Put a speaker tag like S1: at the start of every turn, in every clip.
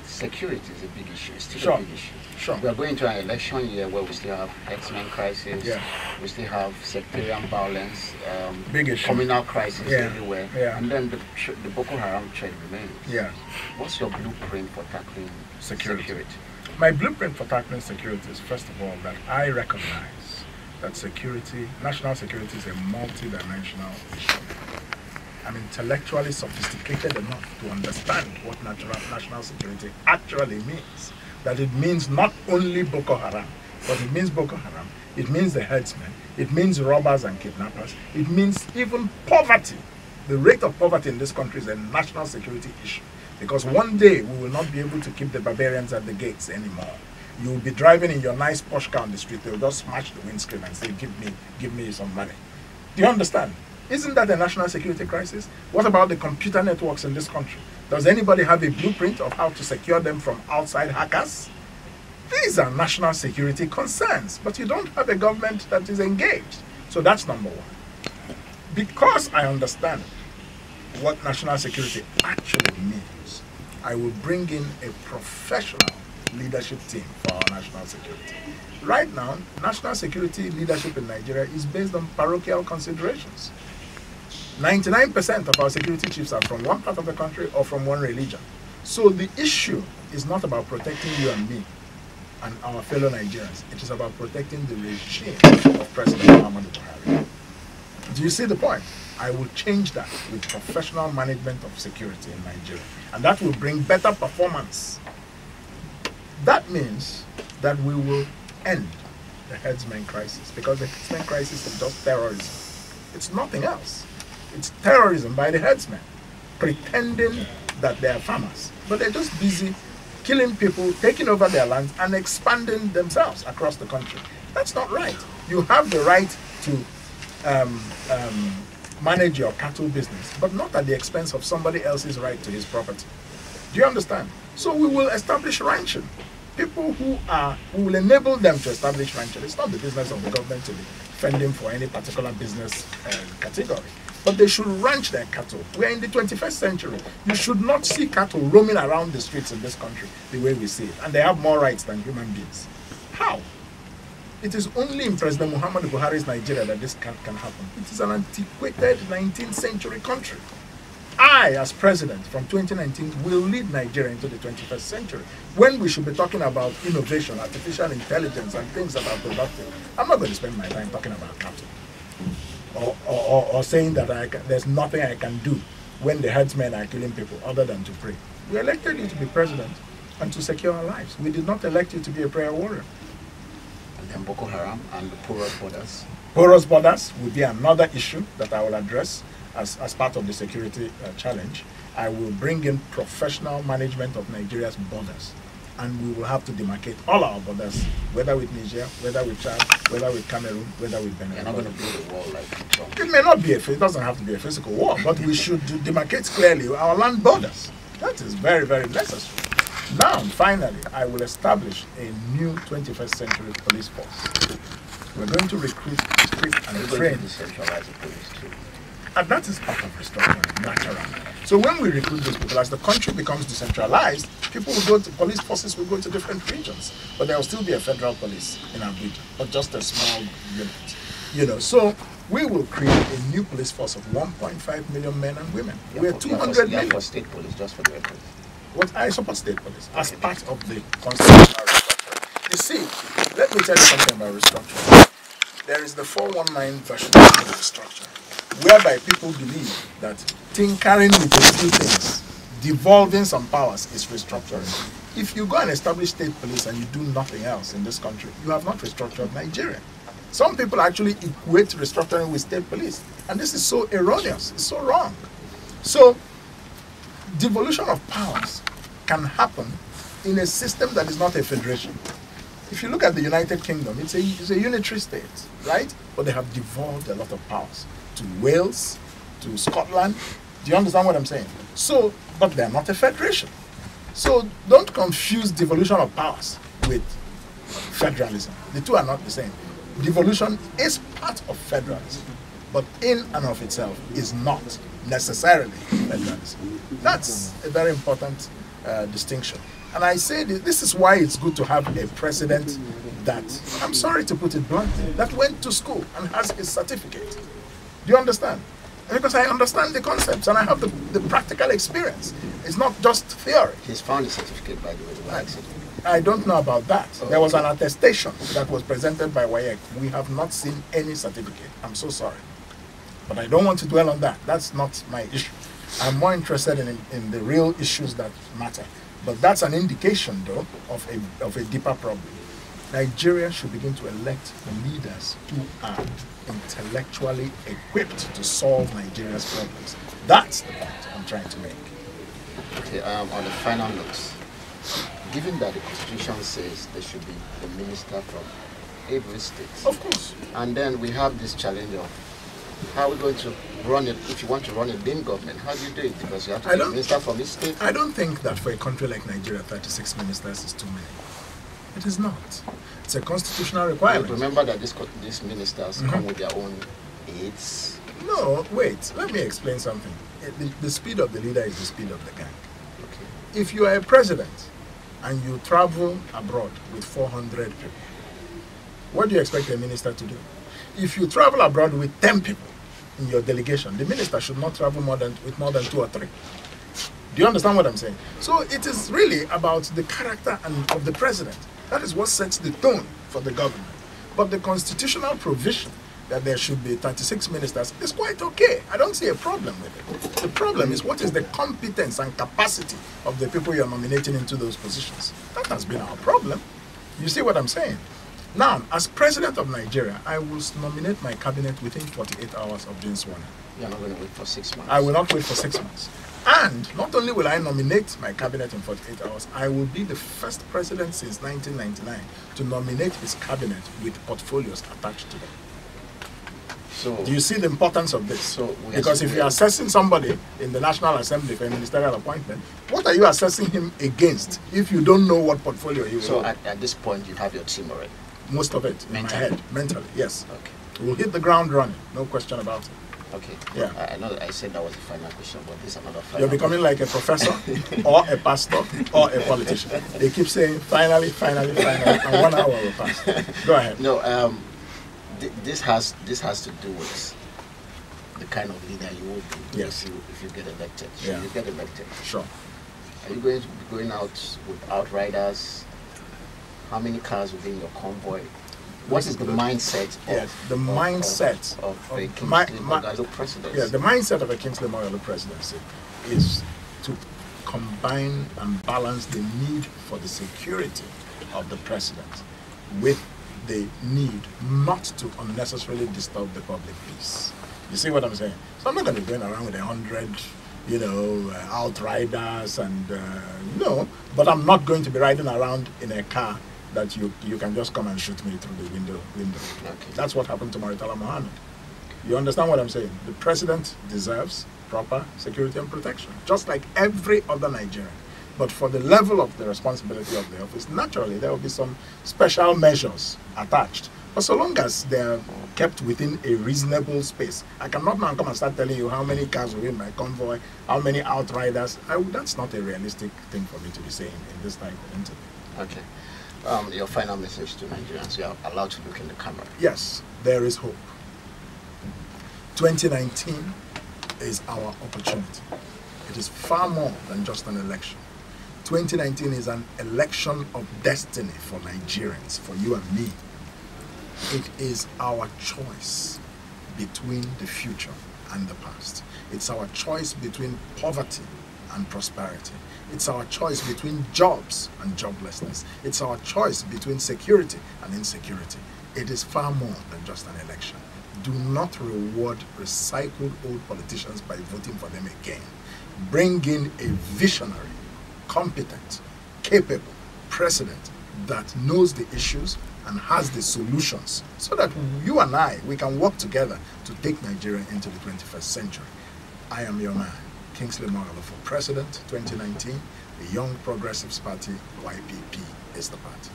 S1: Security is a big issue. It's still
S2: Sure.
S1: a big issue.
S2: Sure.
S1: We are going to an election year where we still have X-Men crisis.
S2: Yeah.
S1: We still have sectarian violence.
S2: Big issue.
S1: Communal crisis
S2: Yeah.
S1: everywhere.
S2: Yeah.
S1: And then the Boko Haram threat remains.
S2: Yeah.
S1: What's your blueprint for tackling
S2: Security. My blueprint for tackling security is, first of all, that I recognize that security, national security, is a multi-dimensional issue. I'm intellectually sophisticated enough to understand what national security actually means. That it means not only Boko Haram, but it means Boko Haram, it means the herdsmen, it means robbers and kidnappers, it means even poverty. The rate of poverty in this country is a national security issue. Because one day we will not be able to keep the barbarians at the gates anymore. You will be driving in your nice Porsche car on the street, they'll just smash the windscreen and say, give me some money. Do you understand? Isn't that a national security crisis? What about the computer networks in this country? Does anybody have a blueprint of how to secure them from outside hackers? These are national security concerns, but you don't have a government that is engaged. So that's number one. Because I understand what national security actually means, I will bring in a professional leadership team for our national security. Right now, national security leadership in Nigeria is based on parochial considerations. 99% of our security chiefs are from one part of the country or from one religion. So the issue is not about protecting you and me and our fellow Nigerians. It is about protecting the regime of President Muhammadu Buhari. Do you see the point? I will change that with professional management of security in Nigeria. And that will bring better performance. That means that we will end the herdsmen crisis, because the herdsmen crisis is just terrorism. It's nothing else. It's terrorism by the herdsmen, pretending that they are farmers. But they're just busy killing people, taking over their lands, and expanding themselves across the country. That's not right. You have the right to manage your cattle business, but not at the expense of somebody else's right to his property. Do you understand? So we will establish ranching. People we will enable them to establish ranching. It's not the business of the government to be fending for any particular business category, but they should ranch their cattle. We're in the 21st century. You should not see cattle roaming around the streets in this country the way we see it, and they have more rights than human beings. How? It is only in President Muhammadu Buhari's Nigeria that this can happen. It is an antiquated 19th century country. I, as president from 2019, will lead Nigeria into the 21st century, when we should be talking about innovation, artificial intelligence, and things that are productive. I'm not going to spend my time talking about cattle or saying that there's nothing I can do when the herdsmen are killing people other than to pray. We elected you to be president and to secure our lives. We did not elect you to be a prayer warrior.
S1: And Boko Haram and the porous borders.
S2: Porous borders will be another issue that I will address as part of the security challenge. I will bring in professional management of Nigeria's borders, and we will have to demarcate all our borders, whether with Niger, whether with Chad, whether with Cameroon, whether with Benin.
S1: You're not going to build a wall like Trump.
S2: It may not be it doesn't have to be a physical war, but we should demarcate clearly our land borders. That is very, very necessary. Now, finally, I will establish a new 21st century police force. We're going to recruit, equip, and train.
S1: Decentralize the police too.
S2: And that is part of restructuring, naturally. So when we recruit these people, as the country becomes decentralized, people will go to, police forces will go to different regions. But there will still be a federal police in Abuja, but just a small unit. So we will create a new police force of 1.5 million men and women. We're 200 million.
S1: For state police, just for the record.
S2: What I support state police as part of the constitutional restructuring. You see, let me tell you something about restructuring. There is the 419 version of the restructuring, whereby people believe that tinkering with a few things, devolving some powers, is restructuring. If you go and establish state police and you do nothing else in this country, you have not restructured Nigeria. Some people actually equate restructuring with state police, and this is so erroneous, it's so wrong. So, devolution of powers can happen in a system that is not a federation. If you look at the United Kingdom, it's a unitary state, right? But they have devolved a lot of powers to Wales, to Scotland. Do you understand what I'm saying? So, but they're not a federation. So don't confuse devolution of powers with federalism. The two are not the same. Devolution is part of federalism, but in and of itself is not necessarily federalism. That's a very important distinction. And I say this is why it's good to have a president that, I'm sorry to put it bluntly, that went to school and has a certificate. Do you understand? Because I understand the concepts and I have the practical experience. It's not just theory.
S1: He's found a certificate, by the way.
S2: I don't know about that. There was an attestation that was presented by WAEC. We have not seen any certificate. I'm so sorry. But I don't want to dwell on that. That's not my issue. I'm more interested in the real issues that matter. But that's an indication, though, of a deeper problem. Nigeria should begin to elect leaders who are intellectually equipped to solve Nigeria's problems. That's the point I'm trying to make.
S1: Okay, on the final notes, given that the Constitution says there should be a minister from every state.
S2: Of course.
S1: And then we have this challenge of how are we going to run it? If you want to run a lean government, how do you do it? Because you have to be a minister from each state.
S2: I don't think that for a country like Nigeria, 36 ministers is too many. It is not. It's a constitutional requirement.
S1: But remember that these ministers come with their own aides.
S2: No, wait. Let me explain something. The speed of the leader is the speed of the gang.
S1: Okay.
S2: If you are a president and you travel abroad with 400 people, what do you expect a minister to do? If you travel abroad with 10 people in your delegation, the minister should not travel with more than 2 or 3. Do you understand what I'm saying? So it is really about the character of the president. That is what sets the tone for the government. But the constitutional provision that there should be 36 ministers is quite okay. I don't see a problem with it. The problem is what is the competence and capacity of the people you're nominating into those positions. That has been our problem. You see what I'm saying? Now, as president of Nigeria, I will nominate my cabinet within 48 hours of being sworn in.
S1: You're not going to wait for 6 months.
S2: I will not wait for 6 months. And not only will I nominate my cabinet in 48 hours, I will be the first president since 1999 to nominate his cabinet with portfolios attached to them.
S1: So,
S2: do you see the importance of this?
S1: So
S2: because if you're assessing somebody in the National Assembly for a ministerial appointment, what are you assessing him against if you don't know what portfolio he will
S1: So
S2: hold?
S1: at this point, you have your team already?
S2: Most of it in my head, mentally, yes.
S1: Okay.
S2: We'll hit the ground running, no question about it.
S1: Okay.
S2: Yeah.
S1: I know that I said that was the final question, but this is another final.
S2: You're becoming like a professor or a pastor or a politician. They keep saying finally, finally, finally, and 1 hour will pass. Go ahead.
S1: No, this has to do with the kind of leader you will be
S2: yes.
S1: if you get elected.
S2: Yeah.
S1: You get elected.
S2: Sure.
S1: Are you going to be going out with outriders? How many cars will be in your convoy? What is the mindset of a Kingsley Moghalu presidency?
S2: Yeah, the mindset of a Kingsley Moghalu presidency is to combine and balance the need for the security of the president with the need not to unnecessarily disturb the public peace. You see what I'm saying? So I'm not going to be going around with 100, outriders and no, but I'm not going to be riding around in a car that you can just come and shoot me through the window.
S1: Okay.
S2: That's what happened to Maritala Mohammed. You understand what I'm saying? The president deserves proper security and protection, just like every other Nigerian. But for the level of the responsibility of the office, naturally there will be some special measures attached. But so long as they're kept within a reasonable space, I cannot now come and start telling you how many cars will be in my convoy, how many outriders. That's not a realistic thing for me to be saying in this type of interview.
S1: Okay. Your final message to Nigerians, you are allowed to look in the camera.
S2: Yes, there is hope. 2019 is our opportunity. It is far more than just an election. 2019 is an election of destiny for Nigerians, for you and me. It is our choice between the future and the past. It's our choice between poverty and prosperity. It's our choice between jobs and joblessness. It's our choice between security and insecurity. It is far more than just an election. Do not reward recycled old politicians by voting for them again. Bring in a visionary, competent, capable president that knows the issues and has the solutions so that you and we can work together to take Nigeria into the 21st century. I am your man, Kingsley Moghalu for President 2019. The Young Progressives Party, YPP, is the party.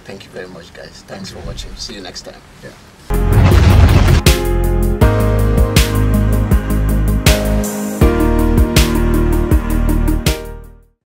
S1: Thank you very much, guys. Thanks for watching. See you next time.
S2: Yeah.